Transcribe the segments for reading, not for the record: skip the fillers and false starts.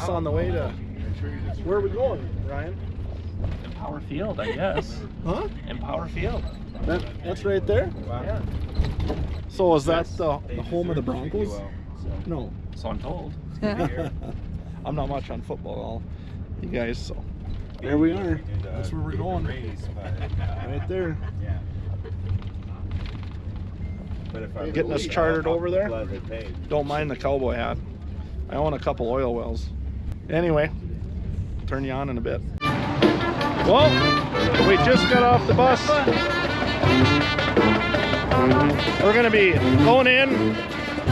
us on the way to... Where are we going, Ryan? Empower Field, I guess. Huh? Empower Field. That's right there? Yeah. So is that the home of the Broncos? No. So I'm told. I'm not much on football, you guys, so. There we are. That's where we're going. Right there. Getting us chartered over there. Don't mind the cowboy hat. I own a couple oil wells. Anyway, turn you on in a bit. Well, we just got off the bus. We're gonna be going in.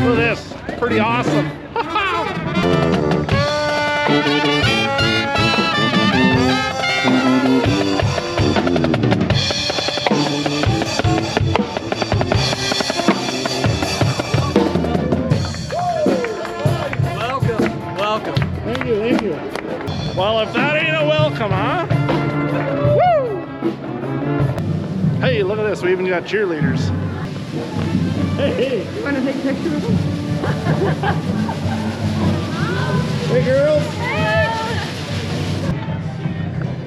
Look at this, pretty awesome. Welcome. Thank you. Well, if that ain't a welcome, huh? Woo! Hey, look at this. We even got cheerleaders. Hey. You want to take pictures of them? Hey, girls.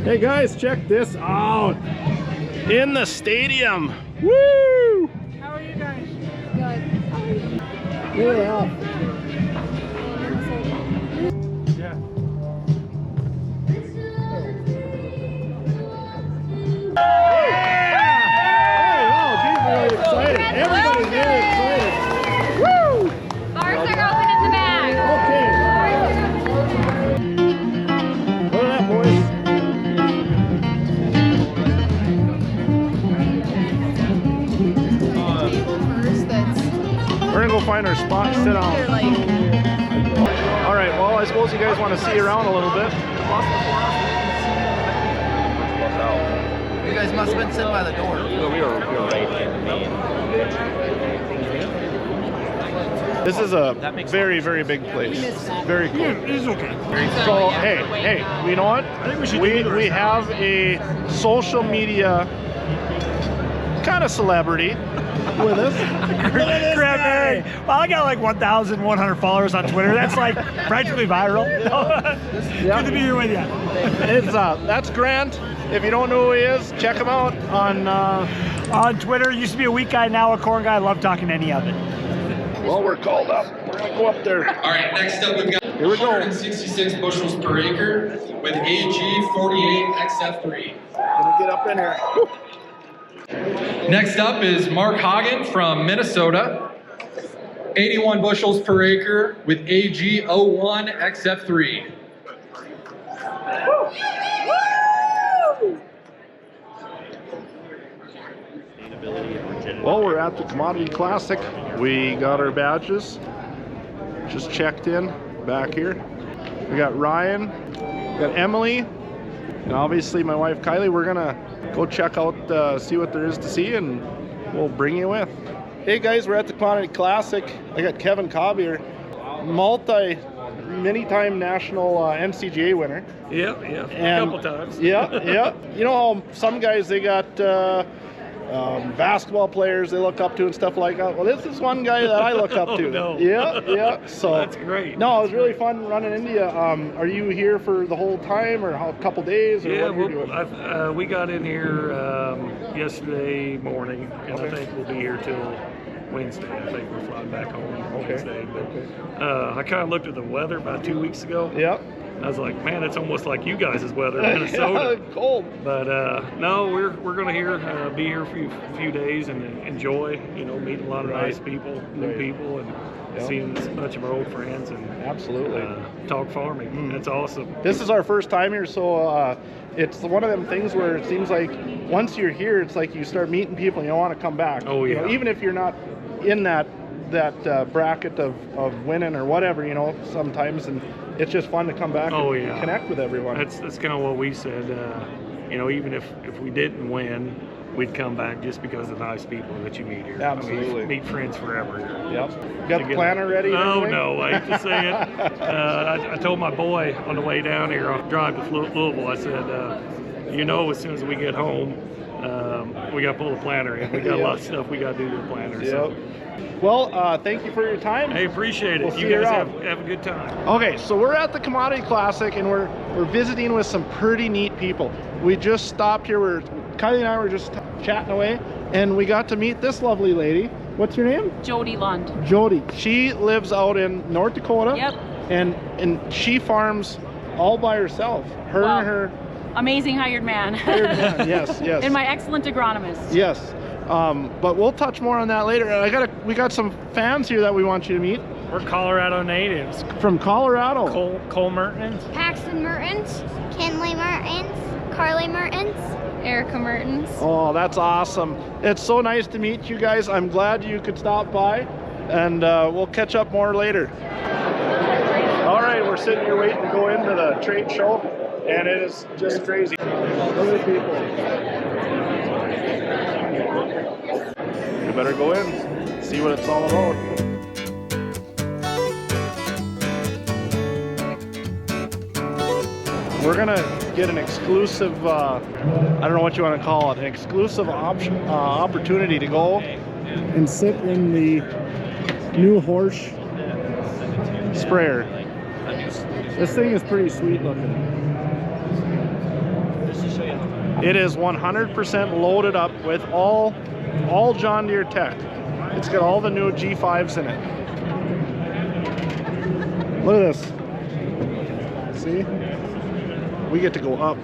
Hey, guys, check this out. In the stadium. Woo! How are you guys? Good. Yeah. Everybody's really excited. Woo! Bars are open in the back. Okay. Look at that, boys. We're gonna go find our spot and sit down. All right, well, I suppose you guys want to see around a little bit. You guys must have been sitting by the door. We were right in the main. This is a very, very big place. Very cool. It's okay. So, hey, you know what? We have a social media kind of celebrity with us. Crap, hey. Well, I got like 1,100 followers on Twitter. That's like practically viral. Good to be here with you. That's Grant. If you don't know who he is, check him out on Twitter. Used to be a wheat guy, now a corn guy. I love talking any of it. Well, we're called up. We're gonna go up there. All right, next up we've got Here we go. 166 bushels per acre with AG 48 XF3. Gonna get up in here. Next up is Mark Haugen from Minnesota. 81 bushels per acre with AG 01 XF3. Well, we're at the Commodity Classic. We got our badges. Just checked in back here. We got Ryan, we got Emily, and obviously my wife Kylie. We're gonna go check out, see what there is to see, and we'll bring you with. Hey guys, we're at the Commodity Classic. I got Kevin Cobb here, many-time national NCGA winner. Yeah, And, a couple times. Yeah. You know how some guys, they got basketball players they look up to and stuff like that. Well, this is one guy that I look up to. Oh, no. Yeah. So That's great. No, it was really fun running into you. Are you here for the whole time, or a couple days, or Yeah, what are you doing? we got in here yesterday morning, and Okay. I think we'll be here till Wednesday. I think we're flying back home Wednesday. But I kind of looked at the weather about 2 weeks ago. Yeah. I was like, man, it's almost like you guys' weather in Minnesota. Cold. But no, we're gonna be here for a few days and enjoy, meeting a lot of nice people, new people, and seeing a bunch of our old friends and Absolutely. talk farming. That's awesome. This is our first time here, so it's one of them things where it seems like once you're here, it's like you start meeting people and you want to come back. Oh yeah. Even if you're not in that bracket of winning or whatever, sometimes, and it's just fun to come back and connect with everyone. That's kind of what we said. Even if we didn't win, we'd come back just because of the nice people that you meet here. Absolutely. I mean, meet friends forever. Yep. Got the planner ready? No, I hate to say it. I told my boy on the way down here, I'll drive to Louisville, I said, you know, as soon as we get home, we got to pull the planter in. We got a lot of stuff we got to do to the planter. So. Well, thank you for your time. Hey, appreciate it. We'll You guys have a good time. Okay, so we're at the Commodity Classic and we're visiting with some pretty neat people. We just stopped here. Kylie and I were just chatting away, and we got to meet this lovely lady. What's your name? Jody Lund. Jody. She lives out in North Dakota. Yep. And she farms all by herself. Her and her amazing hired man. Yes. And my excellent agronomist. Yes. But we'll touch more on that later. We got some fans here that we want you to meet. We're Colorado natives. From Colorado. Cole Mertens. Paxton Mertens, Kinley Mertens, Carly Mertens, Erica Mertens. Oh, that's awesome. It's so nice to meet you guys. I'm glad you could stop by, and we'll catch up more later. All right, we're sitting here waiting to go into the trade show, and it is just crazy. Look at the people. You better go in, see what it's all about. We're gonna get an exclusive, I don't know what you want to call it, an exclusive opportunity to go and sit in the new horse sprayer. This thing is pretty sweet looking. It is 100% loaded up with all John Deere tech. It's got all the new G5s in it. Look at this. See? We get to go up.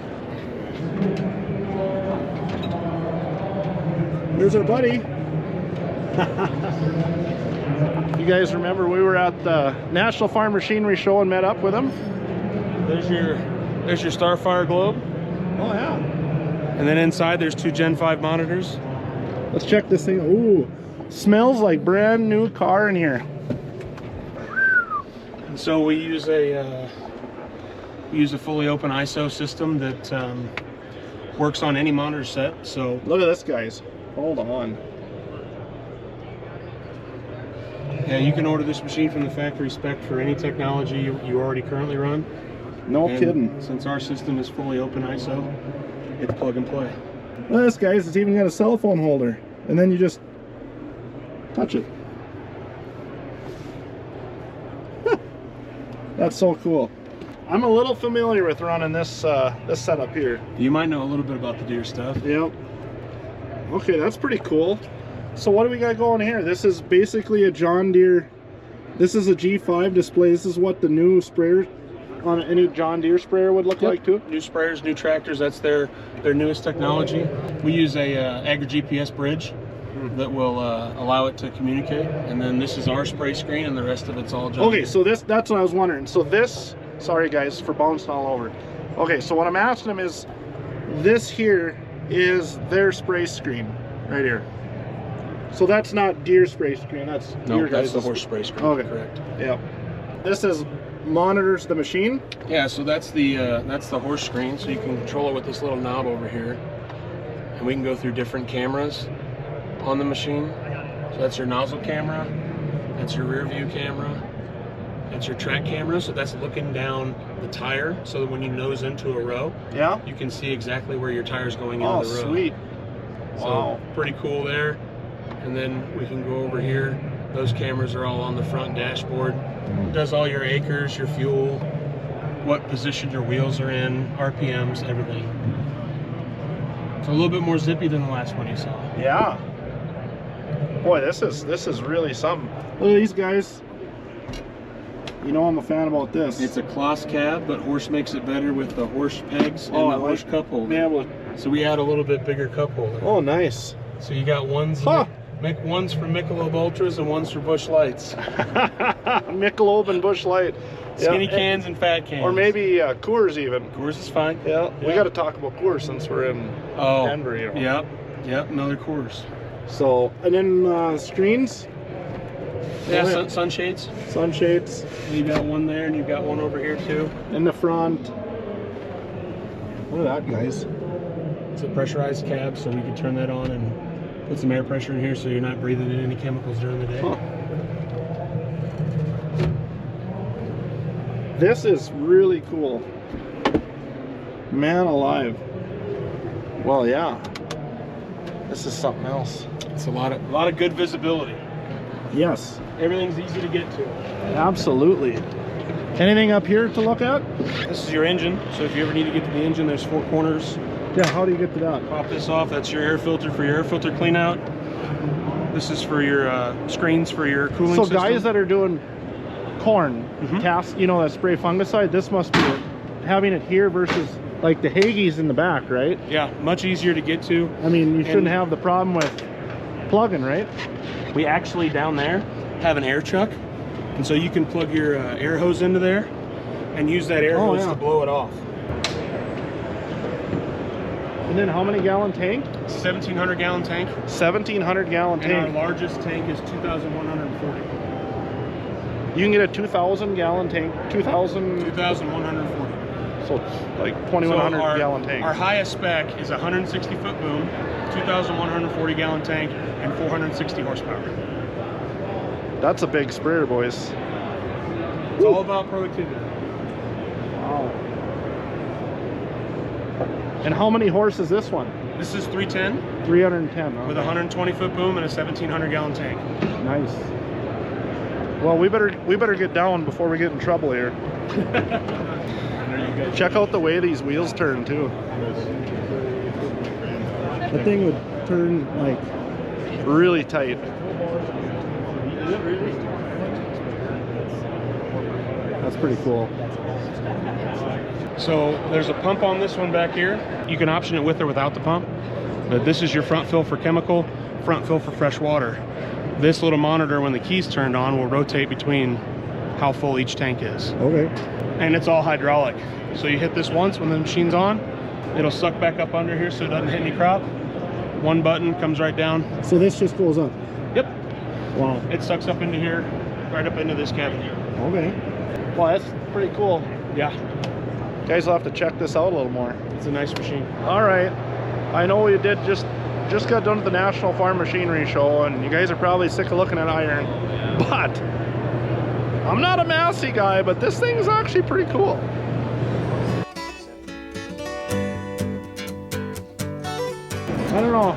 There's our buddy. You guys remember we were at the National Farm Machinery Show and met up with him? There's your Starfire globe. Oh yeah. And then inside there's 2 Gen 5 monitors. Let's check this thing. Ooh, smells like brand new car in here. And so we use a fully open ISO system that works on any monitor set. So look at this, guys. Hold on. yeah, you can order this machine from the factory spec for any technology you already currently run. No And kidding. Since our system is fully open ISO, it's plug and play. Look at this, guys. It's even got a cell phone holder, and then you just touch it. That's so cool. I'm a little familiar with running this this setup here. You might know a little bit about the Deere stuff. Yep. Okay, that's pretty cool. So what do we got going here? This is basically a John Deere. This is a G5 display. This is what the new sprayer on any John Deere sprayer would look like too. New sprayers, new tractors. That's their newest technology. We use a Agri GPS bridge that will allow it to communicate. And then this is our spray screen, and the rest of it's all John Deere. Okay, so that's what I was wondering. So this, sorry guys for bouncing all over. Okay, so what I'm asking them is, this here is their spray screen right here. So that's not Deere spray screen. That's No, that's the horse spray screen. Okay, Correct. Yeah. This is monitors the machine. Yeah, so that's the horse screen. So you can control it with this little knob over here, and we can go through different cameras on the machine. So that's your nozzle camera, that's your rear view camera, that's your track camera. So that's looking down the tire, so that when you nose into a row, Yeah. you can see exactly where your tire's going into Oh, the row. sweet. So Wow. pretty cool there. And then we can go over here. Those cameras are all on the front dashboard. It does all your acres, your fuel, what position your wheels are in, RPMs, everything. It's a little bit more zippy than the last one you saw. Yeah. Boy, this is really something. Look at these guys. You know I'm a fan about this. It's a Kloss cab, but Horse makes it better with the horse pegs and the horse cup holder. Be able to... So we add a little bit bigger cup holder. Oh, nice. So you got ones. Huh. Make ones for Michelob Ultras and ones for Busch Lights. Michelob and Busch Light. Skinny Yeah. cans and fat cans. Or maybe Coors even. Coors is fine. Yeah. We got to talk about Coors since we're in Denver. You know. Yep, another Coors. So, and then screens. Yeah, sunshades. Sunshades. You got one there, and you've got one over here too. In the front. Look at that, guys. It's a pressurized cab, so we can turn that on and put some air pressure in here, so you're not breathing in any chemicals during the day. Huh. This is really cool. Man alive. Well, yeah. This is something else. It's a lot of good visibility. Yes. Everything's easy to get to. Absolutely. Anything up here to look at? This is your engine, so if you ever need to get to the engine, there's 4 corners. Yeah, how do you get to that? Pop this off, that's your air filter for your air filter clean out. This is for your screens for your cooling system. So guys that are doing corn tasks, you know, that spray fungicide, this must be having it here versus like the Hagies in the back, right? Yeah, much easier to get to. I mean, you shouldn't have the problem with plugging, right? We actually down there have an air chuck, and so you can plug your air hose into there and use that air hose to blow it off. And then how many gallon tank? 1,700 gallon tank. 1,700 gallon tank. And our largest tank is 2,140. You can get a 2,000 gallon tank, 2,140. So like 2,100 gallon tank. Our highest spec is a 160 foot boom, 2,140 gallon tank, and 460 horsepower. That's a big sprayer, boys. It's all about productivity. Wow. And how many horse is this one? This is 310. 310. Okay. With a 120 foot boom and a 1,700 gallon tank. Nice. Well, we better get down before we get in trouble here. Check out the way these wheels turn too. The thing would turn like really tight. That's pretty cool. So there's a pump on this one back here. You can option it with or without the pump. But this is your front fill for chemical, front fill for fresh water. This little monitor, when the key's turned on, will rotate between how full each tank is. Okay. And it's all hydraulic. So you hit this once when the machine's on, it'll suck back up under here so it doesn't hit any crop. One button comes right down. So this just goes up? Yep. Wow. It sucks up into here, right up into this cavity. Okay. Well, that's pretty cool. Yeah. Guys will have to check this out a little more. It's a nice machine. All right. I know you did just got done with the National Farm Machinery Show, and you guys are probably sick of looking at iron, but I'm not a Massey guy, but this thing is actually pretty cool. I don't know.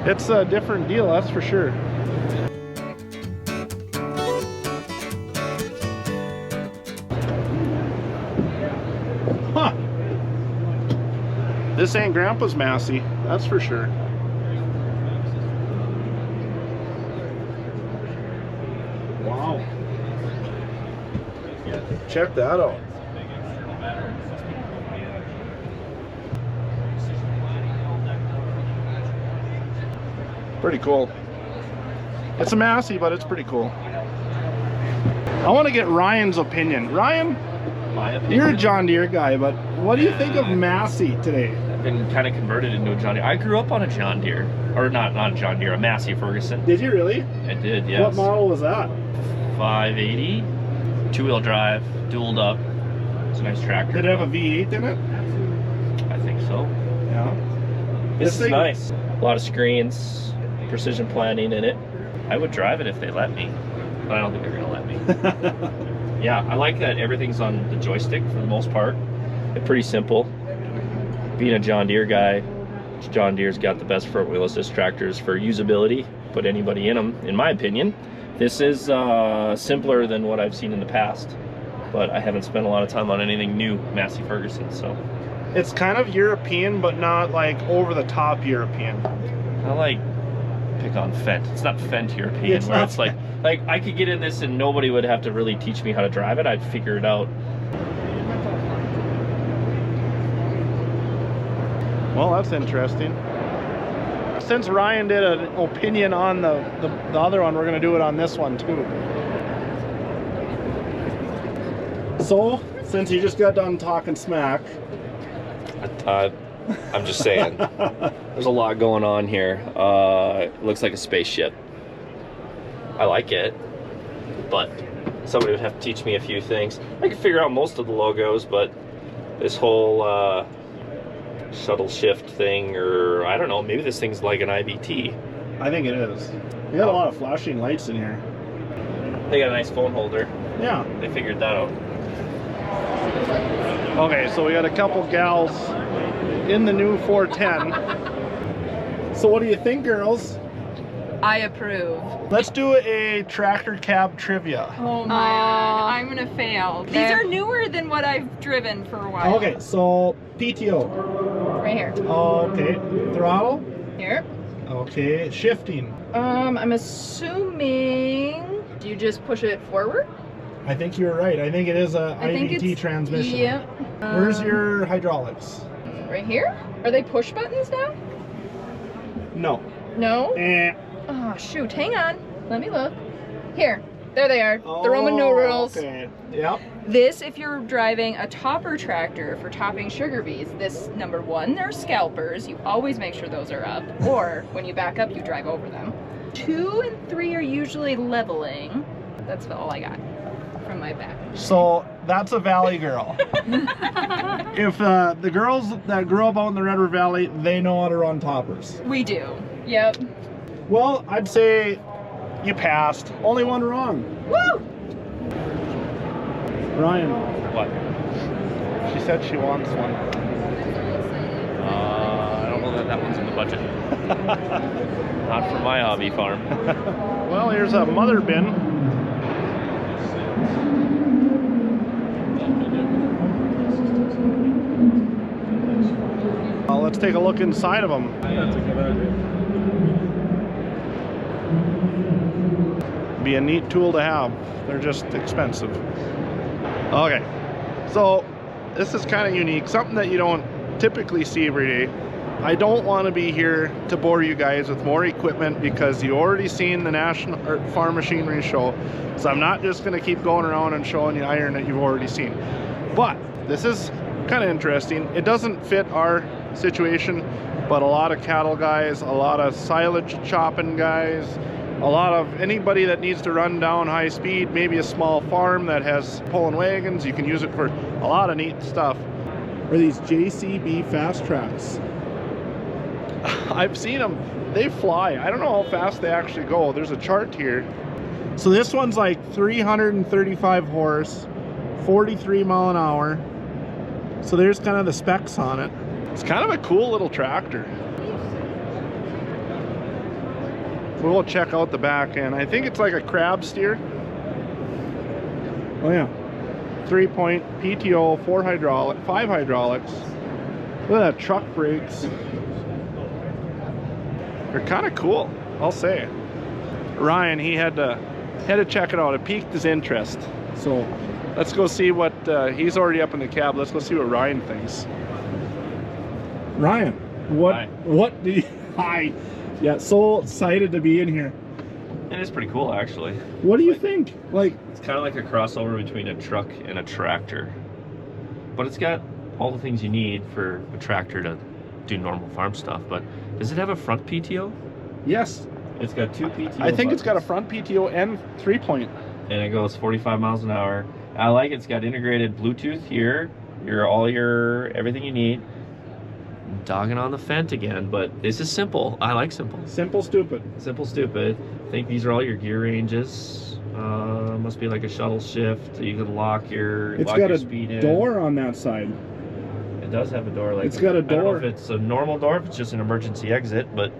It's a different deal, that's for sure. Huh. This ain't Grandpa's Massey, that's for sure. Wow. Check that out. Pretty cool. It's a Massey, but it's pretty cool. I want to get Ryan's opinion. Ryan, my opinion, you're a John Deere guy, but what do you think of Massey today? I've been kind of converted into a John Deere. I grew up on a John Deere, or not a John Deere, a Massey Ferguson. Did you really? I did, yes. What model was that? 580, two-wheel drive, dualed up. It's a nice tractor. Did it have a V8 in it? I think so. Yeah. This is nice. A lot of screens, precision planning in it. I would drive it if they let me, but I don't think they're gonna let me. Yeah, I like that everything's on the joystick for the most part. It's pretty simple. Being a John Deere guy, John Deere's got the best front wheel assist tractors for usability. Put anybody in them, in my opinion. This is simpler than what I've seen in the past, but I haven't spent a lot of time on anything new Massey Ferguson, so. It's kind of European, but not like over the top European. I like pick on Fendt. It's not Fendt European, It's where not it's like I could get in this and nobody would have to really teach me how to drive it. I'd figure it out. Well, that's interesting. Since Ryan did an opinion on the other one, we're going to do it on this one too. So, since you just got done talking smack, I'm just saying, there's a lot going on here. It looks like a spaceship. I like it, but somebody would have to teach me a few things. I can figure out most of the logos, but this whole shuttle shift thing, or I don't know, maybe this thing's like an IBT. I think it is. You got a lot of flashing lights in here. They got a nice phone holder. Yeah. They figured that out. Okay, so we got a couple gals in the new 410. So what do you think, girls? I approve. Let's do a tractor cab trivia. Oh my god, I'm gonna fail. These are newer than what I've driven for a while. Okay, so PTO. Right here. Okay, throttle. Here. Okay, shifting. I'm assuming, do you just push it forward? I think you're right. I think it is a IVT transmission. Yeah. Where's your hydraulics? Right here? Are they push buttons now? No. No? Oh shoot, hang on. Let me look. Here. There they are. The Roman numerals. Okay. Yep. This, if you're driving a topper tractor for topping sugar beets, this number 1, they're scalpers. You always make sure those are up. Or when you back up, you drive over them. 2 and 3 are usually leveling. That's all I got from my back. So that's a Valley girl. If the girls that grew up out in the Red River Valley, they know how to run toppers. We do. Yep. Well, I'd say you passed. Only one wrong. Woo! Ryan. What? She said she wants one. I don't know that one's in the budget. Not for my hobby farm. Well, here's a mother bin. Let's take a look inside of them. That's a good idea. Be a neat tool to have. They're just expensive. Okay, so this is kind of unique, something that you don't typically see every day. I don't want to be here to bore you guys with more equipment because you already seen the National Farm Machinery Show, so I'm not just going to keep going around and showing you iron that you've already seen. But this is kind of interesting. It doesn't fit our situation, but a lot of cattle guys, a lot of silage chopping guys, a lot of anybody that needs to run down high speed, maybe a small farm that has pulling wagons, you can use it for a lot of neat stuff. Are these JCB fast tracks? I've seen them. They fly. I don't know how fast they actually go. There's a chart here. So this one's like 335 horse, 43 mile an hour. So there's kind of the specs on it. It's kind of a cool little tractor. We'll check out the back end. I think it's like a crab steer. Oh yeah. 3-point PTO, 5 hydraulics. Look at that, truck brakes. They're kind of cool, I'll say. Ryan, he had to check it out. It piqued his interest. So let's go see what, he's already up in the cab. Let's go see what Ryan thinks. Ryan, what do you, hi. Yeah, so excited to be in here. It is pretty cool, actually. What do you think? Like, it's kind of like a crossover between a truck and a tractor, but it's got all the things you need for a tractor to do normal farm stuff. But does it have a front PTO? Yes. It's got 2 PTO. I think it's got a front PTO and 3-point. And it goes 45 miles an hour. I like it's got integrated Bluetooth here. Everything you need. Dogging on the Fendt again, but this is simple. I like simple. Simple, stupid. Simple, stupid. I think these are all your gear ranges. Must be like a shuttle shift. So you can lock your speed in. It's got a door on that side. It does have a door. Like, it's got a door. I don't know if it's a normal door, if it's just an emergency exit, but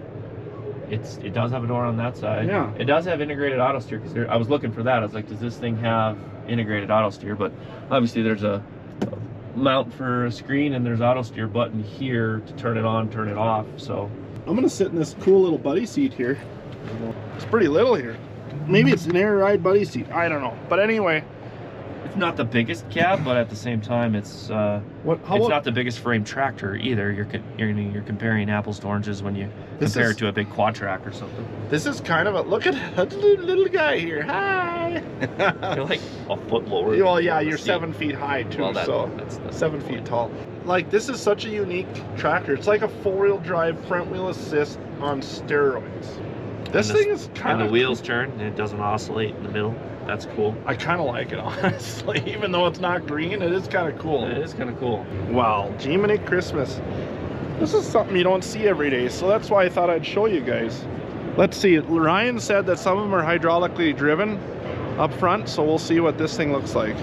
it does have a door on that side. Yeah. It does have integrated auto steer, because I was looking for that. I was like, does this thing have integrated auto steer? But obviously there's a mount for a screen, and there's auto steer button here to turn it on, turn it off. So I'm gonna sit in this cool little buddy seat here. It's pretty little here. Maybe it's an air ride buddy seat. I don't know. But anyway, it's not the biggest cab, but at the same time, it's not the biggest frame tractor either. You're comparing apples to oranges when you compare it to a big quad track or something. This is kind of a look at that little guy here. Hi. You're like a foot lower. Well, yeah, you're 7 feet high too, well, so that's 7 feet tall. Like, this is such a unique tractor. It's like a 4-wheel drive front wheel assist on steroids. This thing is kind of. And the wheels turn, and it doesn't oscillate in the middle. That's cool. I kind of like it, honestly. Even though it's not green, it is kind of cool. It is kind of cool. Wow, Jiminy Christmas. This is something you don't see every day, so that's why I thought I'd show you guys. Let's see, Ryan said that some of them are hydraulically driven up front, so we'll see what this thing looks like.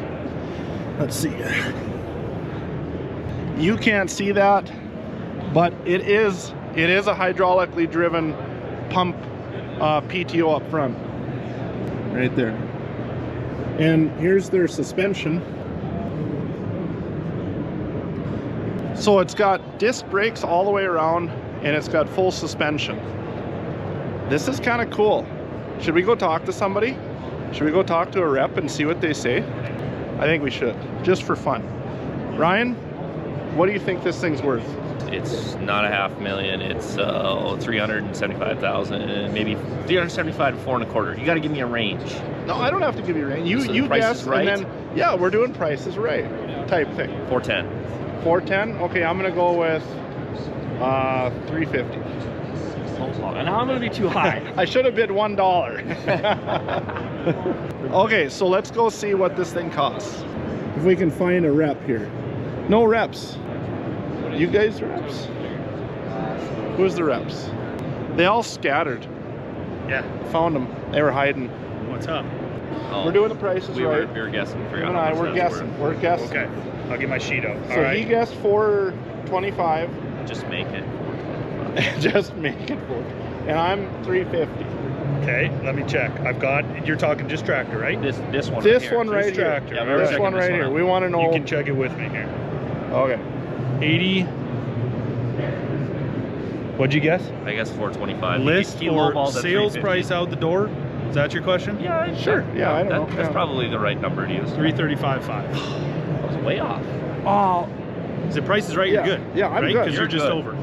Let's see. You can't see that, But it is a hydraulically driven pump PTO up front. Right there. And here's their suspension. So it's got disc brakes all the way around, and it's got full suspension. This is kind of cool. Should we go talk to somebody? Should we go talk to a rep and see what they say? I think we should, just for fun. Ryan, what do you think this thing's worth? It's not $500,000. It's 375,000, maybe 375 to 4.25. You got to give me a range. No, I don't have to give you a range. So you Price guess, is Right? and then yeah, we're doing Price is Right type thing. 410. 410. Okay, I'm gonna go with 350. And I'm gonna be too high. I should have bid $1. Okay, so let's go see what this thing costs. If we can find a rep here. No reps. You guys reps? Who's the reps? They all scattered. Yeah. Found them. They were hiding. What's up? Oh, We're doing the prices we right. were guessing. You and I, we're guessing. We're guessing. Okay. I'll get my sheet out. So he guessed 425. Just make it. Just make it 4. And I'm 350. Okay, let me check. I've got, you're talking just tractor, right? This one. This right here. one right Just here. tractor. Yeah, All we're This checking one this right one here. out. We want to know. You can check it with me here. Okay. 80. What'd you guess? I guess 425. List He or lowballed at sales 350. price out the door? Is that your question? Yeah, Sure. Yeah, I don't know. That's Yeah. probably the right number to use. 335.5. I was way off. Oh, Is it Price is Right? Yeah. You're good. Yeah, I'm right? good. Because you're You're just good. over.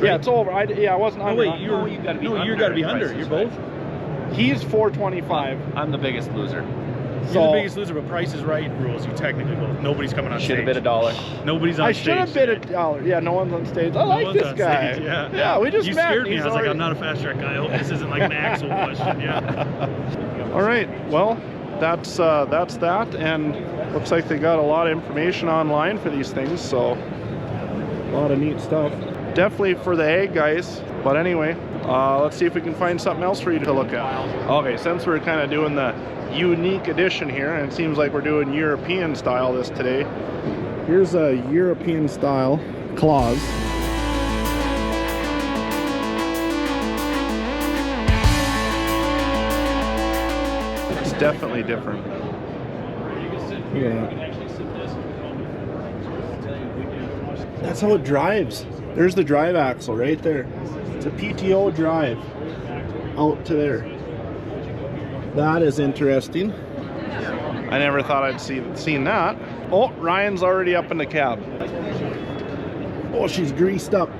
yeah, it's over. I wasn't No, under. wait, you're, you gotta be no, under you gotta be Price under. is You're Right. both. He's 425. I'm the biggest loser. You're So the biggest loser, but Price is Right rules. You technically both. Nobody's coming on Should stage. have bid $1. Nobody's on I stage. should have bid $1. Yeah, no one's on stage. I No like one's this on guy. stage, yeah. Yeah, we just You met. scared me. He's I was like, already- I'm not a fast track guy. I hope this isn't like an Axel question. Yeah. All right. Well, that's that, and looks like they got a lot of information online for these things. So a lot of neat stuff. Definitely for the ag guys. But anyway, let's see if we can find something else for you to look at. Okay, since we're kind of doing the unique edition here, and it seems like we're doing European style this today. Here's a European style claws. It's definitely different. Yeah. That's how it drives. There's the drive axle right there. It's a PTO drive out to there. That is interesting. I never thought I'd seen that. Oh, Ryan's already up in the cab. Oh, she's greased up.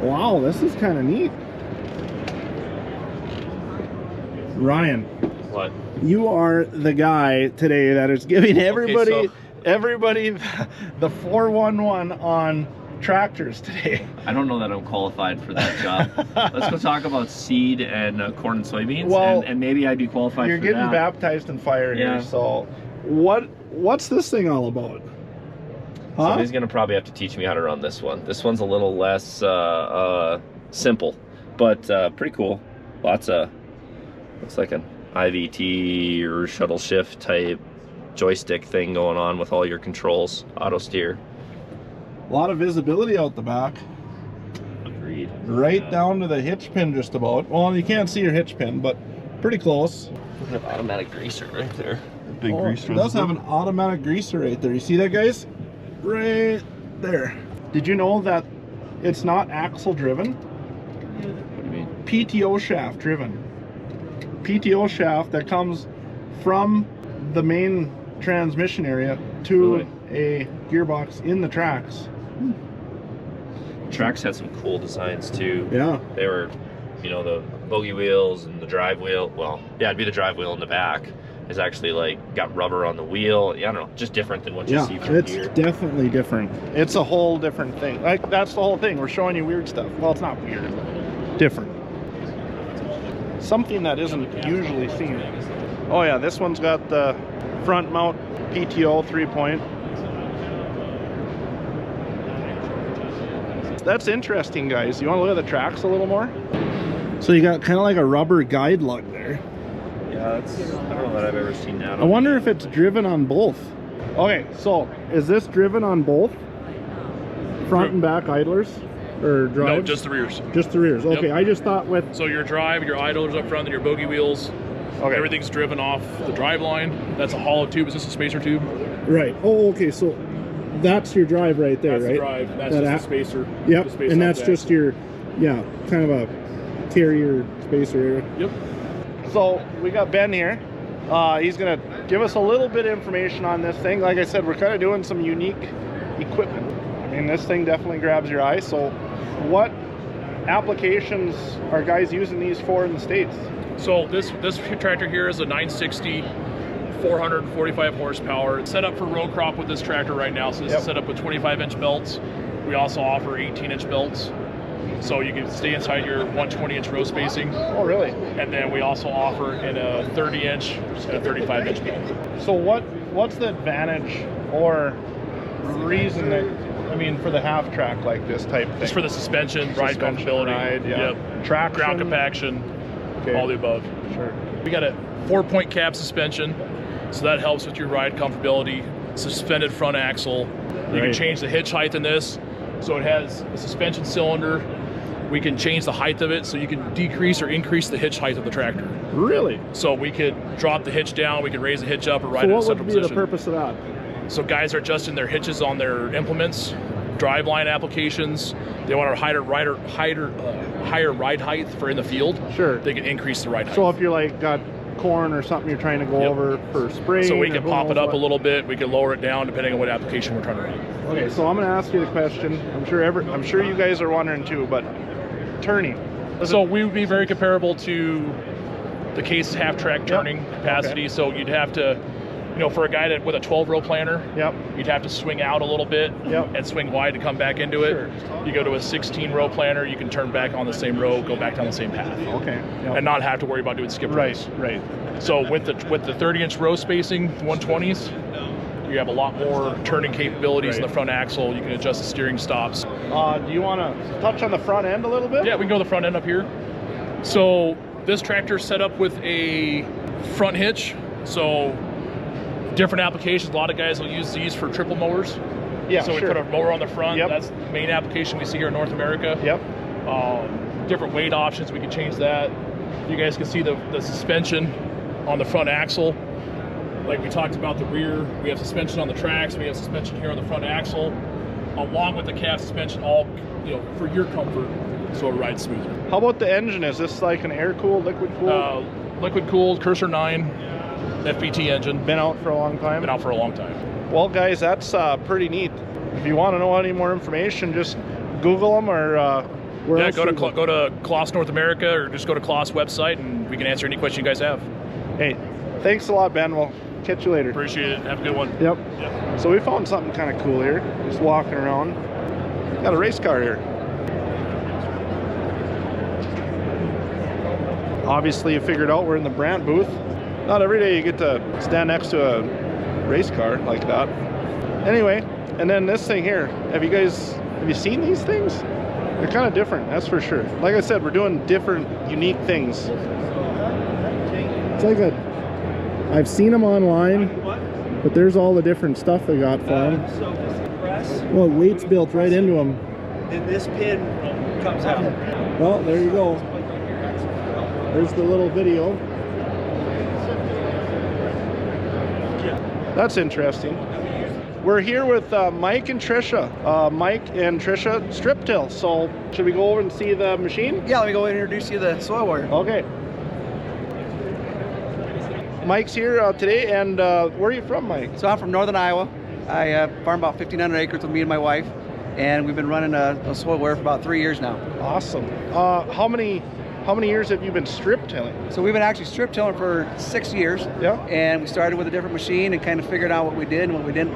Wow, this is kind of neat. Ryan, What? you are the guy today that is giving everybody Okay, so- everybody the 411 on tractors today. I don't know that I'm qualified for that job. Let's go talk about seed and corn and soybeans, Well, and maybe I'd be qualified You're for getting that. baptized in fire Yeah. here. So, what's this thing all about? Huh? Somebody's gonna probably have to teach me how to run this one. This one's a little less simple, but pretty cool. Lots of, looks like an IVT or shuttle shift type joystick thing going on with all your controls, auto steer. A lot of visibility out the back. Agreed. Right down to the hitch pin just about. Well, you can't see your hitch pin, but pretty close. An automatic greaser right there. Big Oh, greaser. it does have an automatic greaser right there. You see that, guys? Right there. Did you know that it's not axle driven? What do you mean? PTO shaft driven. PTO shaft that comes from the main transmission area to Really? a gearbox in the tracks. Tracks had some cool designs too. Yeah. They were, you know, the bogey wheels and the drive wheel. Well, yeah, it'd be the drive wheel in the back. Is actually like got rubber on the wheel. Yeah, I don't know, just different than what you Yeah, see from it's here. definitely different. It's a whole different thing. Like, that's the whole thing. We're showing you weird stuff. Well, it's not weird. Different. Something that isn't usually seen. Oh yeah, this one's got the front mount PTO 3-point. That's interesting, guys. You want to look at the tracks a little more? So you got kind of like a rubber guide lug there. Yeah, that's, I don't know that I've ever seen that. I wonder if it's driven on both. Okay, so is this driven on both? front and back idlers or drives? No, just the rears. Just the rears. Okay, Yep. I just thought with... So your drive, your idlers up front, and your bogey wheels. Okay. Everything's driven off the drive line. That's a hollow tube. Is this a spacer tube? Right. Oh, okay. So that's your drive right there, That's right? the drive. That's just a spacer. Yep. The spacer And off that's the just axle. your, yeah, kind of a carrier spacer area. Yep. So we got Ben here. He's gonna give us a little bit of information on this thing. Like I said, we're kind of doing some unique equipment. I mean, this thing definitely grabs your eye. So what applications are guys using these for in the States? So this tractor here is a 960, 445 horsepower. It's set up for row crop with this tractor right now. So this is set up with 25-inch belts. We also offer 18-inch belts. So you can stay inside your 120-inch row spacing. Oh, really? And then we also offer in a 30-inch and a 35-inch belt. So what's the advantage or reason that, I mean, for the half track like this type thing? Just for the suspension, ride comfortability, ride, yeah. Yep. Traction, ground compaction, okay. all the above. Sure. We got a 4-point cab suspension, so that helps with your ride comfortability. Suspended front axle. You can change the hitch height in this, so it has a suspension cylinder. We can change the height of it, so you can decrease or increase the hitch height of the tractor. Really? So we could drop the hitch down, we could raise the hitch up, or ride So in a what central would be position. the purpose of that? So guys are adjusting their hitches on their implements, driveline applications. They want a higher ride height for in the field. Sure. They can increase the ride height. So if you're like got corn or something you're trying to go over for spraying, so we can pop it up a little bit. We can lower it down depending on what application we're trying to run. Okay, so I'm going to ask you the question. I'm sure you guys are wondering too, but turning. So we would be very comparable to the Case half track turning capacity. So you'd have to, for a guy that with a 12-row planter, you'd have to swing out a little bit and swing wide to come back into it. You go to a 16-row planter, you can turn back on the same row, go back down the same path. Okay. And not have to worry about doing skip rows. Right. So with the 30-inch row spacing, 120s, you have a lot more turning capabilities in the front axle. You can adjust the steering stops. Do you want to touch on the front end a little bit? Yeah, we can go to the front end up here. So this tractor is set up with a front hitch. So different applications. A lot of guys will use these for triple mowers. Yeah, so we put a mower on the front. That's the main application we see here in North America. Different weight options. We can change that. You guys can see the suspension on the front axle. Like we talked about the rear, we have suspension on the tracks, we have suspension here on the front axle, along with the cab suspension, all for your comfort, so it rides smoother. How about the engine? Is this like an air-cooled, liquid-cooled? Liquid-cooled, Cursor 9, FPT engine. Been out for a long time? Been out for a long time. Well, guys, that's pretty neat. If you want to know any more information, just Google them or where else? Go to Kloss North America, or just go to Kloss website, and we can answer any question you guys have. Hey, thanks a lot, Ben. We'll catch you later. Appreciate it. Have a good one. Yep. So we found something kind of cool here. Just walking around. Got a race car here. Obviously, you figured out we're in the Brandt booth. Not every day you get to stand next to a race car like that. Anyway, and then this thing here. Have you seen these things? They're kind of different, that's for sure. Like I said, we're doing different, unique things. It's like I've seen them online, but there's all the different stuff they got for them. So this is the press. Well, weight's built right into them. Then this pin comes out. Well, there you go. There's the little video. That's interesting. We're here with Mike and Trisha. Mike and Trisha strip till. So should we go over and see the machine? Yeah, let me go introduce you to the soil warrior. Okay. Mike's here today, and where are you from, Mike? So I'm from northern Iowa. I farm about 1,500 acres with me and my wife, and we've been running a soil warrior for about 3 years now. Awesome. How many years have you been strip tilling? So we've been actually strip tilling for 6 years. Yeah. And we started with a different machine and kind of figured out what we did and what we didn't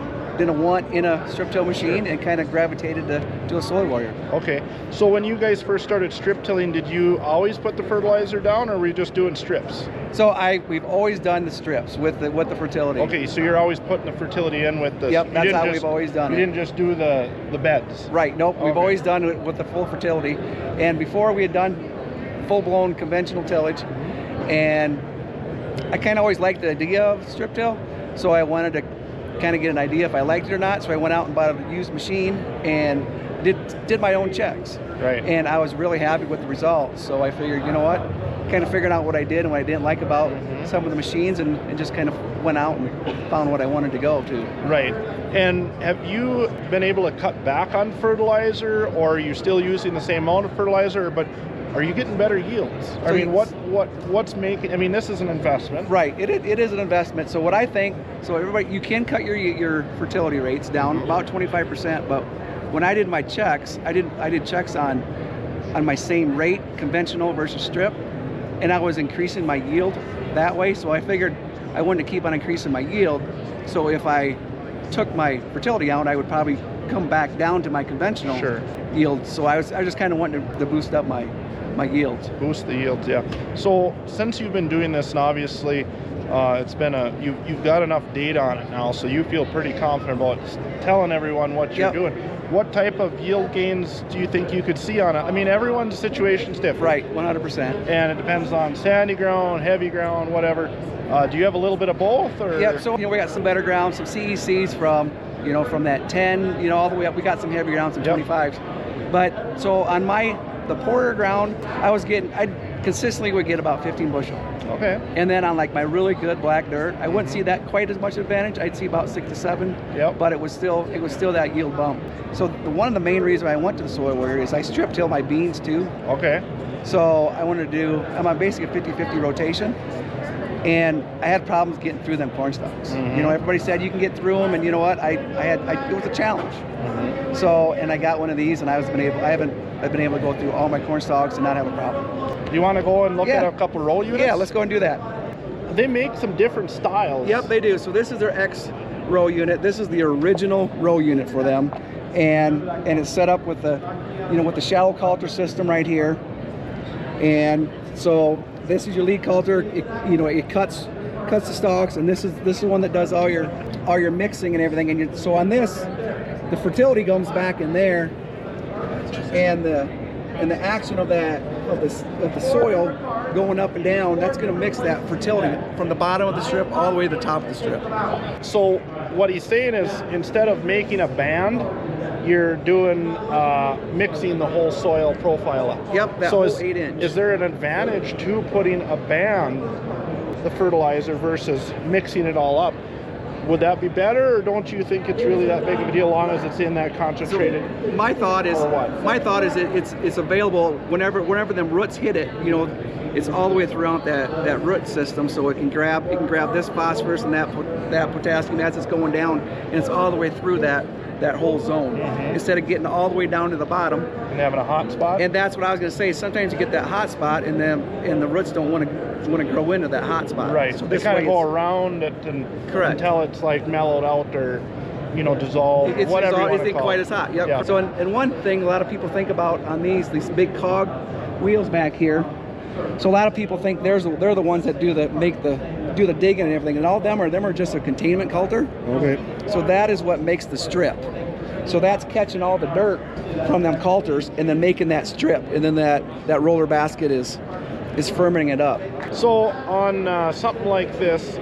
want in a strip till machine, and kind of gravitated to a soil warrior. Okay. So when you guys first started strip tilling, did you always put the fertilizer down, or were you just doing strips? So we've always done the strips with the fertility. Okay, so you're always putting the fertility in with the. Yep, that's how we've always done it. You didn't just do the beds. Right. Nope. We've always done it with the full fertility, and before we had done full-blown conventional tillage, and I kind of always liked the idea of strip till, so I wanted to kind of get an idea if I liked it or not. So I went out and bought a used machine and did my own checks. Right. And I was really happy with the results. So I figured, you know what, kind of figured out what I did and what I didn't like about some of the machines, and just kind of went out and found what I wanted to go to. Right. And have you been able to cut back on fertilizer, or are you still using the same amount of fertilizer, but are you getting better yields? I mean, what's making, I mean, this is an investment. Right, it is an investment. So what I think, so everybody, you can cut your fertility rates down about 25%, but when I did my checks, I did checks on my same rate, conventional versus strip, and I was increasing my yield that way. So I figured I wanted to keep on increasing my yield. So if I took my fertility out, I would probably come back down to my conventional yield. So I just kind of wanted to boost up my yields. Boost the yields, yeah. So since you've been doing this, and obviously it's been you've got enough data on it now, so you feel pretty confident about telling everyone what you're doing. What type of yield gains do you think you could see on it? I mean, everyone's situation's different. Right, 100%. And it depends on sandy ground, heavy ground, whatever. Do you have a little bit of both? Or? Yeah, so we got some better ground, some CECs from from that 10, all the way up. We got some heavy ground, some 25s. But so on the poorer ground, I consistently would get about 15 bushel. Okay. And then on like my really good black dirt, I wouldn't see that quite as much advantage. I'd see about 6 to 7. Yep. But it was still that yield bump. So one of the main reasons I went to the soil warrior is I strip till my beans too. Okay. So I wanted to do, I'm on basically a 50-50 rotation. And I had problems getting through them corn stalks. Everybody said you can get through them, and you know what? It was a challenge. So, and I got one of these, and I've been able to go through all my corn stalks and not have a problem. You want to go and look at a couple row units? Yeah, let's go and do that. They make some different styles. Yep, they do. So this is their X row unit. This is the original row unit for them, and it's set up with the, with the shallow coulter system right here, and so. This is your lead coulter. It cuts the stalks, and this is the one that does all your mixing and everything. And so on this, the fertility comes back in there, and the action of the soil going up and down, that's going to mix that fertility from the bottom of the strip all the way to the top of the strip. So what he's saying is, instead of making a band, you're doing mixing the whole soil profile up. Yep, that whole 8 inch. Is there an advantage to putting a band, the fertilizer, versus mixing it all up? Would that be better, or don't you think it's really that big of a deal, as long as it's in that concentrated? So my thought is it's available whenever them roots hit it. It's all the way throughout that root system, so it can grab this phosphorus and that potassium as it's going down, and it's all the way through that whole zone, instead of getting all the way down to the bottom and having a hot spot. And that's what I was going to say. Sometimes you get that hot spot, and the roots don't want to grow into that hot spot. Right. So they kind of go around it until it's like mellowed out or dissolved. It's whatever you want to call quite as hot. Yep. Yeah. So and one thing a lot of people think about on these big cog wheels back here. So a lot of people think they're the ones that do the digging and everything, and all them are just a containment coulter. Okay. So that is what makes the strip. So that's catching all the dirt from them coulters and then making that strip, and then that roller basket is fermenting it up. So on something like this,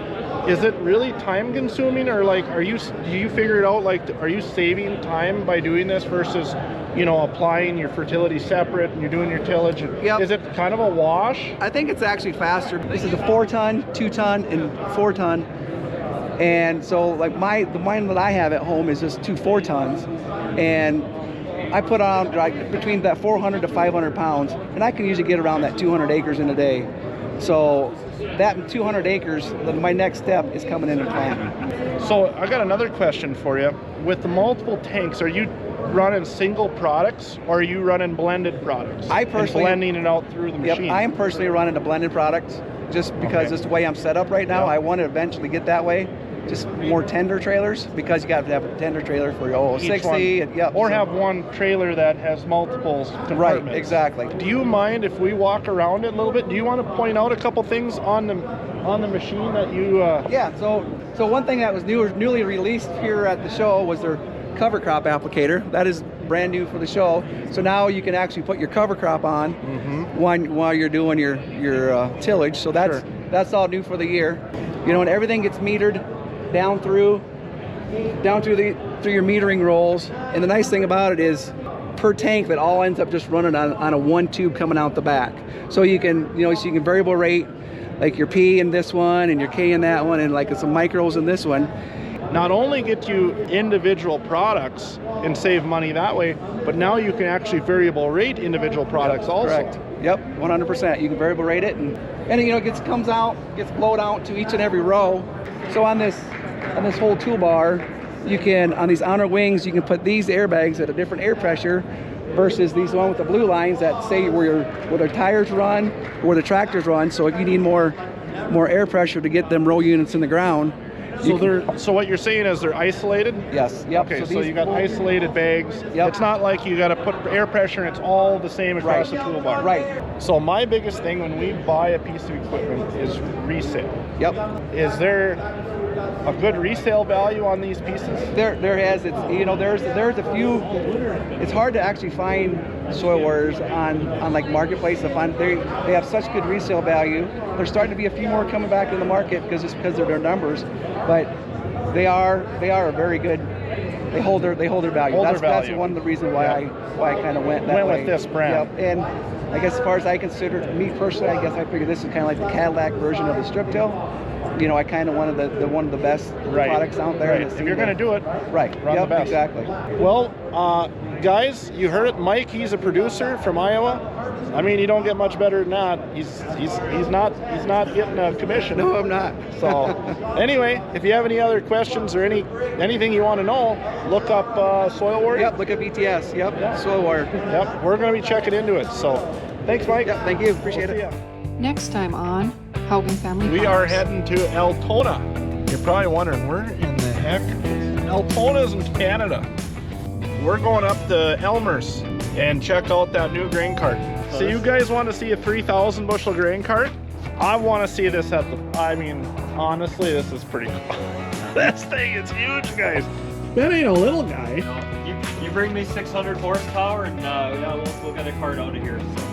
is it really time consuming, or do you figure it out, are you saving time by doing this versus applying your fertility separate and you're doing your tillage? Yep. Is it kind of a wash? I think it's actually faster. This is a 4-ton, 2-ton, and 4-ton. And so the mine that I have at home is just 2 4-tons. And I put on between that 400 to 500 pounds, and I can usually get around that 200 acres in a day. So that 200 acres, my next step is coming in and planting. So I got another question for you. With the multiple tanks, are you running single products, or are you running blended products? I personally blending it out through the machine. Yep, I am personally running a blended product, just because it's the way I'm set up right now. Yep. I want to eventually get that way. Just more tender trailers, because you got to have a tender trailer for your 60. Or have one trailer that has multiple compartments. Right, exactly. Do you mind if we walk around it a little bit? Do you want to point out a couple things on the machine that you? Yeah. So one thing that was newly released here at the show was their cover crop applicator. That is brand new for the show. So now you can actually put your cover crop on while you're doing your tillage. So that's all new for the year. And everything gets metered down through your metering rolls. And the nice thing about it is per tank that all ends up just running on a one tube coming out the back. So you can, so you can variable rate like your P in this one and your K in that one and like some micros in this one. Not only get you individual products and save money that way, but now you can actually variable rate individual products also. Correct. Yep, 100%. You can variable rate it, and it comes out, gets blowed out to each and every row. So on this whole toolbar, you can, on these outer wings, you can put these airbags at a different air pressure versus these one with the blue lines that say where the tires run, or where the tractors run. So if you need more air pressure to get them row units in the ground. So what you're saying is they're isolated? Yes. Yep. Okay, so you got isolated bags. Yep. It's not like you got to put air pressure and it's all the same across the toolbar. Right. So my biggest thing when we buy a piece of equipment is resale. Yep. Is there a good resale value on these pieces? There has. There's a few. It's hard to actually find Soil Warriors on like marketplace to find. They have such good resale value. There's starting to be a few more coming back in the market because of their numbers, but they are a very good. They hold their value. That's one of the reasons why I kind of went that way. With this brand. Yep. And I guess as far as I consider me personally, I guess I figure this is kind of like the Cadillac version of the strip till. I kind of wanted one of the best products out there. Right. If you're going to do it, run the best. Exactly. Well, guys, you heard it. Mike, he's a producer from Iowa. I mean, you don't get much better than that. He's not getting a commission. No, I'm not. So anyway, if you have any other questions or anything you want to know, look up Soil Warrior. Yep, look up ETS. Yep, Soil Warrior. Yep, we're going to be checking into it. So thanks, Mike. Yep, thank you. Appreciate it. Next time on Haugen Family Farms. We are heading to Altona. You're probably wondering, where in the heck? Altona is in Canada. We're going up to Elmer's and check out that new grain cart. So you guys want to see a 3,000 bushel grain cart? I want to see this honestly, this is pretty cool. This thing is huge, guys. That ain't a little guy. You bring me 600 horsepower and we'll get a cart out of here. So.